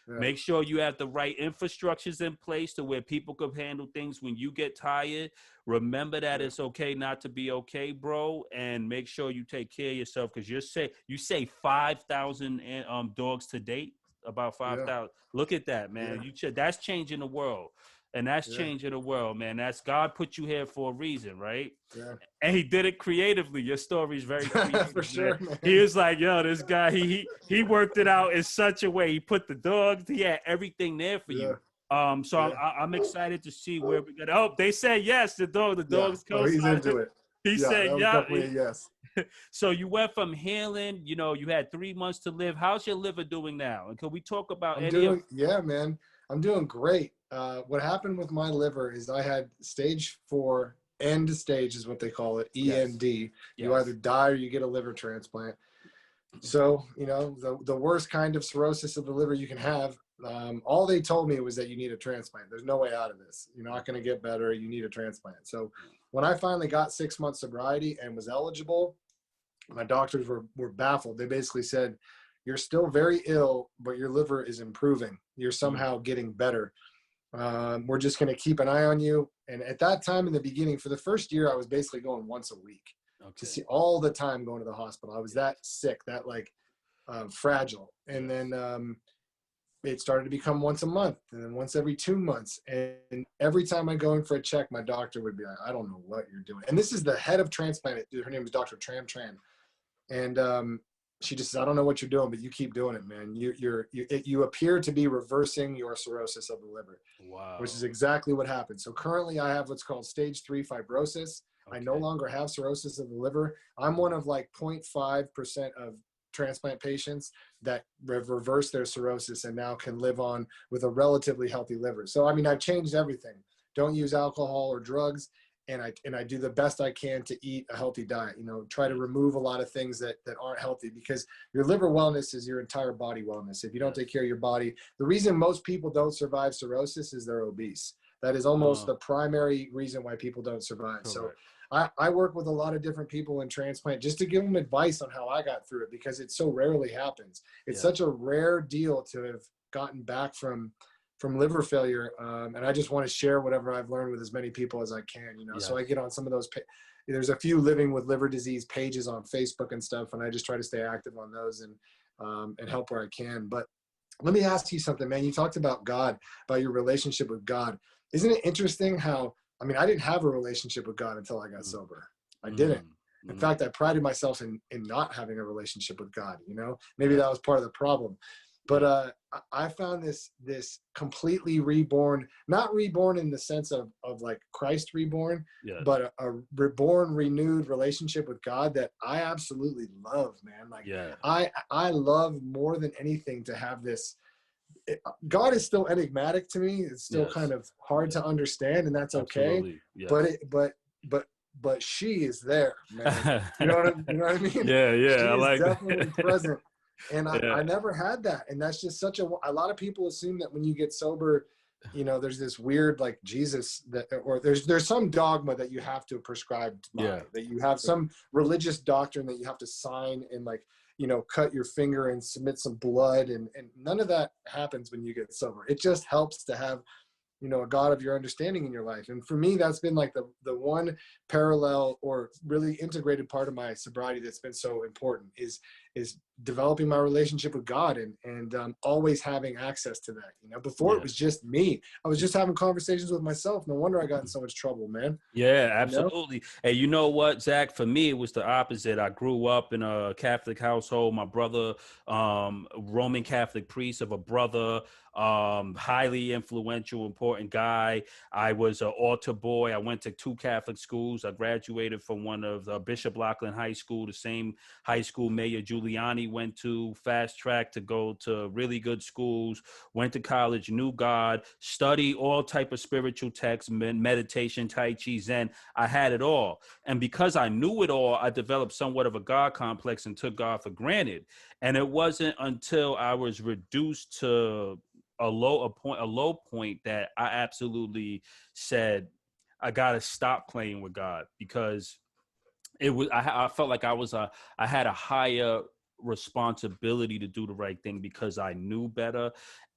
Make sure you have the right infrastructures in place to where people can handle things when you get tired. Remember that it's okay not to be okay, bro. And make sure you take care of yourself, because you say 5,000 dogs to date. About 5,000. Look at that, man. That's changing the world. And that's changing the world, man. That's God put you here for a reason, right? Yeah. And he did it creatively. Your story is very creative. For sure, man. He was like, yo, this guy, he worked it out in such a way. He put the dogs, he had everything there for you. I'm excited to see where we go. Oh, they said yes, the dog's Oh, he's into it. He said, definitely a yes. So you went from healing, you had 3 months to live. How's your liver doing now? And can we talk about man, I'm doing great. What happened with my liver is I had stage 4, end stage is what they call it, END. Yes. You either die or you get a liver transplant. So, the worst kind of cirrhosis of the liver you can have. All they told me was that you need a transplant. There's no way out of this. You're not going to get better. You need a transplant. So when I finally got 6 months sobriety and was eligible, my doctors were baffled. They basically said, you're still very ill, but your liver is improving. You're somehow getting better. We're just going to keep an eye on you. And at that time in the beginning, for the first year, I was basically going once a week to see all the time going to the hospital. I was that sick, that like fragile. And then it started to become once a month and then once every 2 months. And every time I go in for a check, my doctor would be like, I don't know what you're doing. And this is the head of transplant. Her name is Dr. Tran Tran. And she just says, I don't know what you're doing, but you keep doing it, man. You appear to be reversing your cirrhosis of the liver. Wow. Which is exactly what happened. So currently I have what's called stage 3 fibrosis. Okay. I no longer have cirrhosis of the liver. I'm one of like 0.5% of transplant patients that reverse their cirrhosis and now can live on with a relatively healthy liver. So, I mean, I've changed everything. Don't use alcohol or drugs. And I do the best I can to eat a healthy diet, you know, try to remove a lot of things that aren't healthy, because your liver wellness is your entire body wellness. If you don't take care of your body, the reason most people don't survive cirrhosis is they're obese. That is almost the primary reason why people don't survive. Correct. So I work with a lot of different people in transplant just to give them advice on how I got through it, because it so rarely happens. It's such a rare deal to have gotten back from liver failure. And I just want to share whatever I've learned with as many people as I can, you know. So I get on some of those, there's a few living with liver disease pages on Facebook and stuff. And I just try to stay active on those and help where I can. But let me ask you something, man. You talked about God, about your relationship with God. Isn't it interesting how, I mean, I didn't have a relationship with God until I got sober. I didn't. In fact, I prided myself in not having a relationship with God, you know. Maybe that was part of the problem. But I found this completely reborn, not reborn in the sense of like Christ reborn, but a reborn, renewed relationship with God that I absolutely love, man. Like I love more than anything to have this. God is still enigmatic to me. It's still kind of hard to understand, and that's okay. But she is there, man. You know what I mean? She I is like definitely that. present. And I never had that. And that's just such a lot of people assume that when you get sober, you know, there's this weird, like Jesus that, or there's some dogma that you have to prescribe by, that you have some religious doctrine that you have to sign and, like, you know, cut your finger and submit some blood. And none of that happens when you get sober. It just helps to have, you know, a God of your understanding in your life. And for me, that's been like the one parallel or really integrated part of my sobriety that's been so important is developing my relationship with God and always having access to that. You know, before it was just me. I was just having conversations with myself. No wonder I got in so much trouble, man. Yeah, absolutely. You know? And you know what, Zach, for me, it was the opposite. I grew up in a Catholic household. My brother, Roman Catholic priest of a brother, highly influential, important guy. I was an altar boy. I went to 2 Catholic schools. I graduated from one of Bishop Loughlin High School, the same high school Mayor Giuliani went to, fast track to go to really good schools, went to college, knew God, studied all type of spiritual texts, meditation, Tai Chi, Zen. I had it all. And because I knew it all, I developed somewhat of a God complex and took God for granted. And it wasn't until I was reduced to a low point that I absolutely said, I got to stop playing with God, because it was, I felt like I had a higher responsibility to do the right thing because I knew better.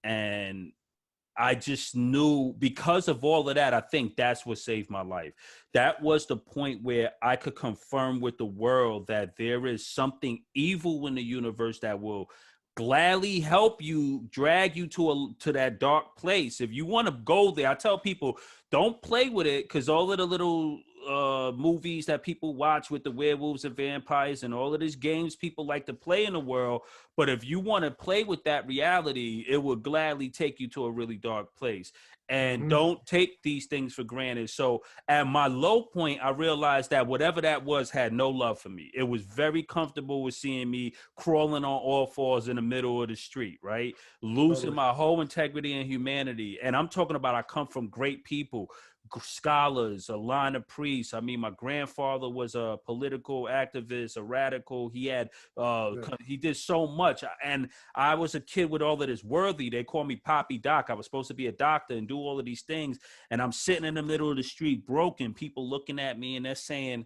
And I just knew, because of all of that, I think that's what saved my life. That was the point where I could confirm with the world that there is something evil in the universe that will gladly help you, drag you to that dark place. If you want to go there, I tell people, don't play with it, because all of the little movies that people watch with the werewolves and vampires and all of these games people like to play in the world. But if you want to play with that reality, it will gladly take you to a really dark place. And don't take these things for granted. So at my low point, I realized that whatever that was had no love for me. It was very comfortable with seeing me crawling on all fours in the middle of the street, right? Losing my whole integrity and humanity. And I'm talking about, I come from great people, scholars, a line of priests. I mean, my grandfather was a political activist, a radical. He had, he did so much. And I was a kid with all of this worthy. They called me Poppy Doc. I was supposed to be a doctor and do all of these things. And I'm sitting in the middle of the street, broken, people looking at me and they're saying,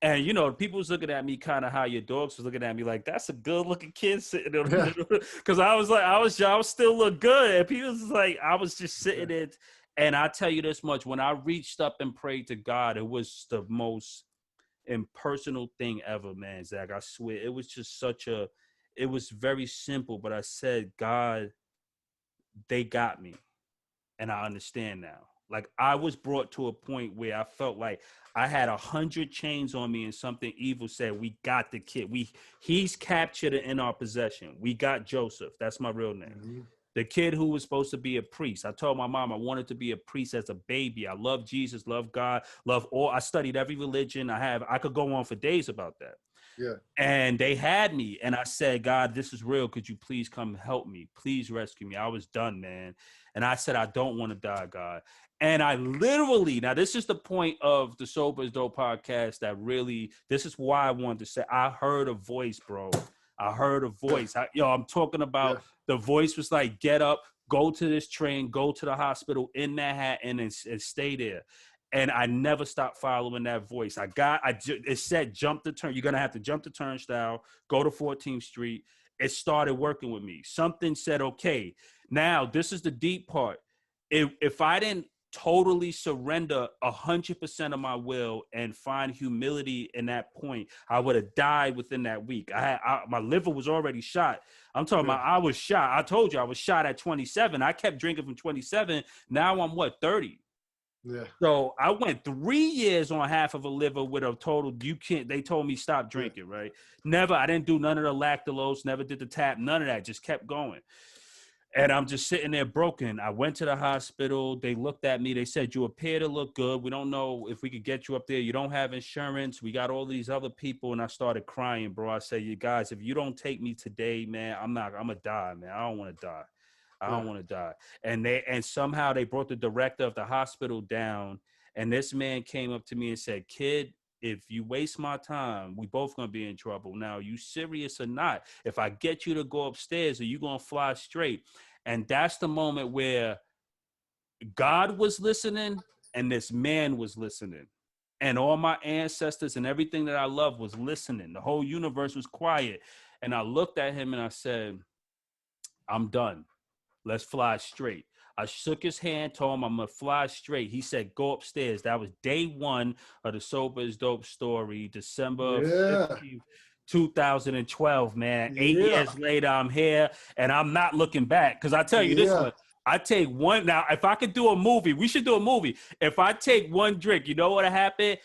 And, you know, people was looking at me kind of how your dogs was looking at me like, that's a good looking kid sitting in the Yeah. middle. Cause I was like, I was still look good. And people was like, I was just sitting Yeah. there. And I tell you this much, when I reached up and prayed to God, it was the most impersonal thing ever, man, Zach. I swear. It was just it was very simple. But I said, God, they got me. And I understand now. Like I was brought to a point where I felt like I had 100 chains on me, and something evil said, "We got the kid. He's captured it in our possession. We got Joseph. That's my real name. Mm-hmm. The kid who was supposed to be a priest. I told my mom I wanted to be a priest as a baby. I love Jesus, love God, love all. I studied every religion. I could go on for days about that. Yeah. And they had me, and I said, God, this is real. Could you please come help me? Please rescue me. I was done, man. And I said, I don't want to die, God. And I literally, now this is the point of the Sober is Dope podcast that really, this is why I wanted to say, I heard a voice, bro. I heard a voice. I'm talking Yeah. about the voice was like, get up, go to this train, go to the hospital in Manhattan and stay there. And I never stopped following that voice. It said jump the turn. You're going to have to jump the turnstile, go to 14th Street. It started working with me. Something said, okay, now this is the deep part. If I didn't totally surrender 100% of my will and find humility in that point, I would have died within that week. My liver was already shot. I'm talking about I was shot. I told you I was shot at 27. I kept drinking from 27. Now I'm 30. Yeah. So I went 3 years on half of a liver with a total, they told me stop drinking, right? Never, I didn't do none of the lactulose, never did the tap, none of that, just kept going. And I'm just sitting there broken. I went to the hospital. They looked at me. They said, you appear to look good. We don't know if we could get you up there. You don't have insurance. We got all these other people. And I started crying, bro. I said, you guys, if you don't take me today, man, I'm going to die, man. I don't want to die. I don't want to die. And somehow they brought the director of the hospital down. And this man came up to me and said, kid, if you waste my time, we both going to be in trouble. Now, you serious or not? If I get you to go upstairs, are you going to fly straight? And that's the moment where God was listening and this man was listening. And all my ancestors and everything that I love was listening. The whole universe was quiet. And I looked at him and I said, I'm done. Let's fly straight. I shook his hand, told him I'm going to fly straight. He said, go upstairs. That was day one of the Sober is Dope story, December 15th, 2012, man. 8 years later, I'm here, and I'm not looking back. Because I tell you this one, I take one. Now, if I could do a movie, we should do a movie. If I take one drink, you know what happened?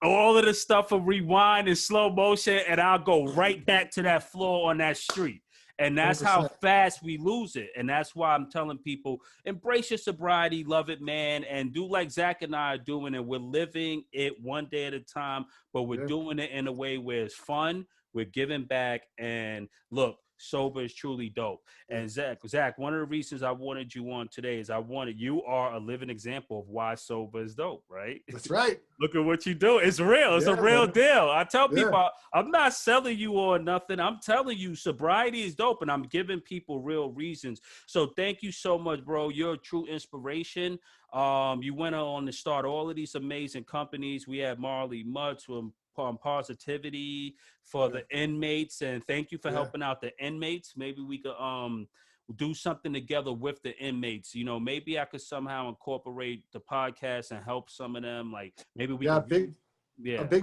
All of the stuff will rewind in slow motion, and I'll go right back to that floor on that street. And that's 100%. how fast we lose it. And that's why I'm telling people, embrace your sobriety, love it, man, and do like Zach and I are doing. And we're living it one day at a time, but we're doing it in a way where it's fun, we're giving back, and look, sober is truly dope. And Zach, one of the reasons I wanted you on today is you are a living example of why sober is dope, right? That's right. Look at what you do. It's real. It's a real deal. I tell people, I'm not selling you or nothing. I'm telling you, sobriety is dope, and I'm giving people real reasons. So thank you so much, bro. You're a true inspiration. You went on to start all of these amazing companies. We had Marley, Mutts, positivity for the inmates, and thank you for helping out the inmates. Maybe we could do something together with the inmates. You know, maybe I could somehow incorporate the podcast and help some of them. Like maybe we a big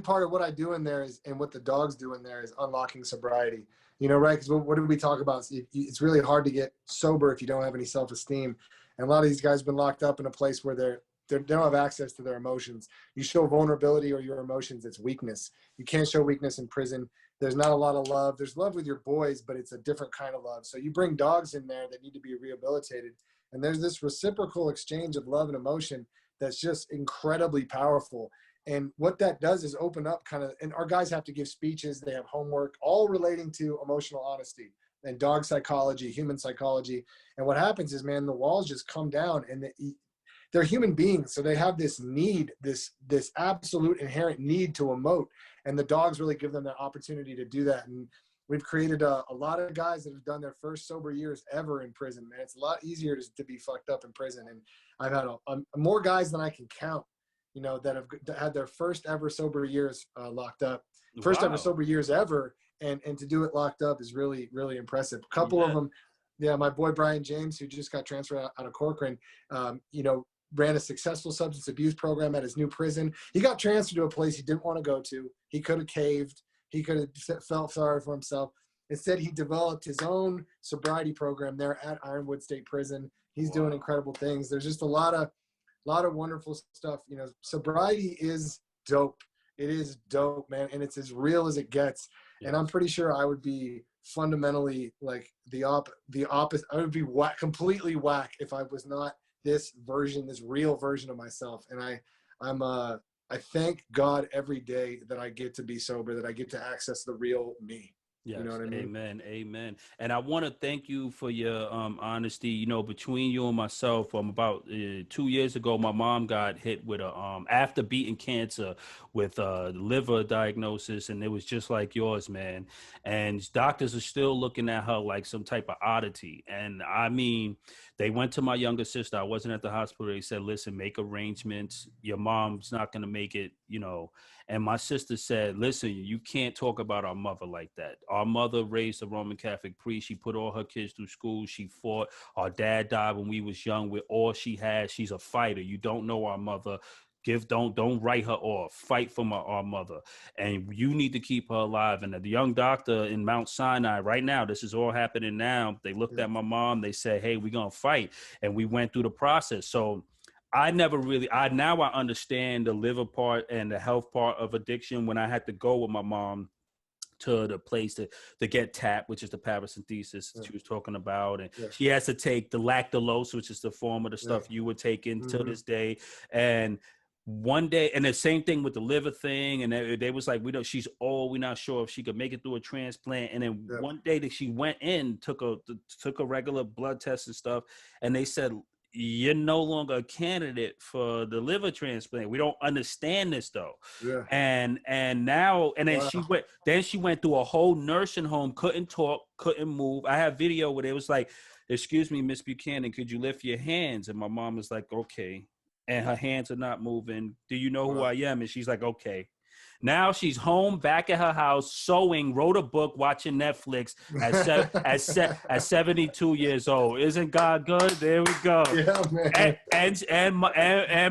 part of what I do in there is, and what the dogs do in there, is unlocking sobriety. You know, right? Because what did we talk about? It's really hard to get sober if you don't have any self-esteem. And a lot of these guys have been locked up in a place where they don't have access to their emotions. You show vulnerability or your emotions, it's weakness. You can't show weakness in prison. There's not a lot of love. There's love with your boys, but it's a different kind of love. So you bring dogs in there that need to be rehabilitated. And there's this reciprocal exchange of love and emotion that's just incredibly powerful. And what that does is open up and our guys have to give speeches. They have homework, all relating to emotional honesty and dog psychology, human psychology. And what happens is, man, the walls just come down, and they're human beings. So they have this need, this absolute inherent need to emote. And the dogs really give them that opportunity to do that. And we've created a lot of guys that have done their first sober years ever in prison, man. It's a lot easier to be fucked up in prison. And I've had more guys than I can count that have had their first ever sober years locked up, first ever sober years ever. And to do it locked up is really, really impressive. A couple of them, my boy Brian James, who just got transferred out of Corcoran, ran a successful substance abuse program at his new prison. He got transferred to a place he didn't want to go to. He could have caved. He could have felt sorry for himself. Instead, he developed his own sobriety program there at Ironwood State Prison. He's doing incredible things. There's just a lot of wonderful stuff. Sobriety is dope. It is dope, man. And it's as real as it gets. Yes. And I'm pretty sure I would be fundamentally like the opposite. I would be completely whack if I was not this real version of myself. And I thank God every day that I get to be sober, that I get to access the real me. Yes, you know what I mean? Amen, amen. And I want to thank you for your honesty. Between you and myself, about 2 years ago, my mom got hit with after beating cancer with liver diagnosis, and it was just like yours, man. And doctors are still looking at her like some type of oddity. And I mean, they went to my younger sister. I wasn't at the hospital. They said, listen, make arrangements. Your mom's not going to make it, And my sister said, listen, you can't talk about our mother like that. Our mother raised a Roman Catholic priest. She put all her kids through school. She fought. Our dad died when we was young with all she had. She's a fighter. You don't know our mother. Don't write her off. Fight for our mother. And you need to keep her alive. And the young doctor in Mount Sinai right now, this is all happening now. They looked at my mom. They said, hey, we're going to fight. And we went through the process. So now I understand the liver part and the health part of addiction. When I had to go with my mom to the place to get TAP, which is the paracentesis she was talking about. And she has to take the lactulose, which is the form of the stuff you would take in till this day. And one day, and the same thing with the liver thing, and they was like, she's old, we're not sure if she could make it through a transplant. And then one day that she went in, took a regular blood test and stuff, and they said, you're no longer a candidate for the liver transplant. We don't understand this though. Yeah. And then she went through a whole nursing home, couldn't talk, couldn't move. I have video where it was like, excuse me, Miss Buchanan, could you lift your hands? And my mom was like, okay. And her hands are not moving. Do you know who I am? And she's like, okay. Now she's home, back at her house, sewing, wrote a book, watching Netflix at 72 years old. Isn't God good? There we go. Yeah, man. And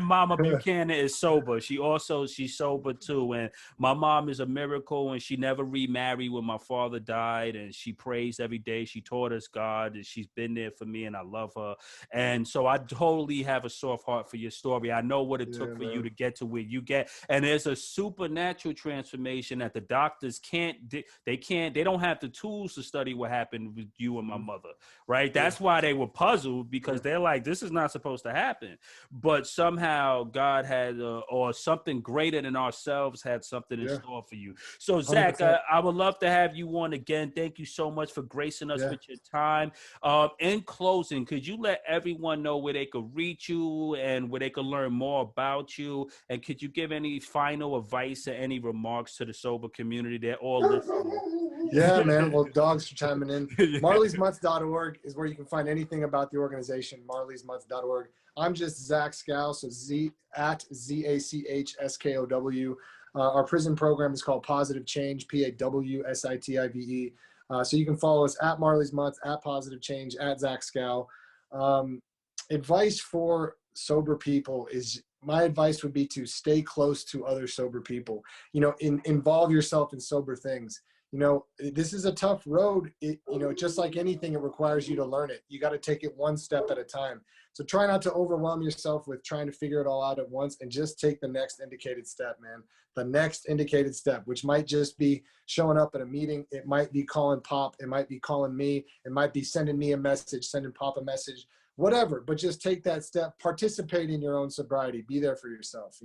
Mama Buchanan is sober. She's sober too. And my mom is a miracle, and she never remarried when my father died. And she prays every day. She taught us God, and she's been there for me, and I love her. And so I totally have a soft heart for your story. I know what it took for you to get to where you get. And there's a supernatural transformation that the doctors they don't have the tools to study what happened with you and my mother, right? That's why they were puzzled, because they're like, this is not supposed to happen. But somehow God had or something greater than ourselves had something in store for you. So Zach, I would love to have you on again. Thank you so much for gracing us with your time. In closing, could you let everyone know where they could reach you and where they could learn more about you? And could you give any final advice or any remarks to the sober community? They're all listening. Yeah, man. Well, dogs are chiming in. Marley'sMutts.org is where you can find anything about the organization, Marley'sMutts.org. I'm just Zach Skow, so ZACHSKOW. Our prison program is called Positive Change, PAWSITIVE. So you can follow us at Marley's Mutts, at Positive Change, at Zach Skow. Advice for sober people is, my advice would be to stay close to other sober people. Involve yourself in sober things. This is a tough road. Just like anything, it requires you to learn it. You got to take it one step at a time. So try not to overwhelm yourself with trying to figure it all out at once, and just take the next indicated step, man. The next indicated step, which might just be showing up at a meeting. It might be calling Pop. It might be calling me. It might be sending me a message, sending Pop a message, whatever. But just take that step, participate in your own sobriety, be there for yourself,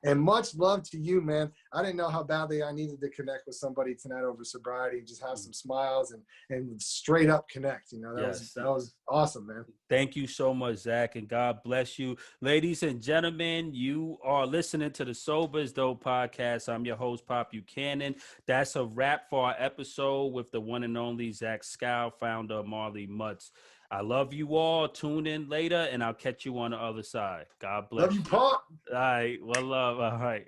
And much love to you, man. I didn't know how badly I needed to connect with somebody tonight over sobriety, just have some smiles and straight up connect. You know, that was awesome, man. Thank you so much, Zach, and God bless you. Ladies and gentlemen, you are listening to the Sober is Dope podcast. I'm your host, Pop Buchanan. That's a wrap for our episode with the one and only Zach Skow, founder of Marley Mutts. I love you all. Tune in later, and I'll catch you on the other side. God bless Love you, Pop. All right. Well, love. All right.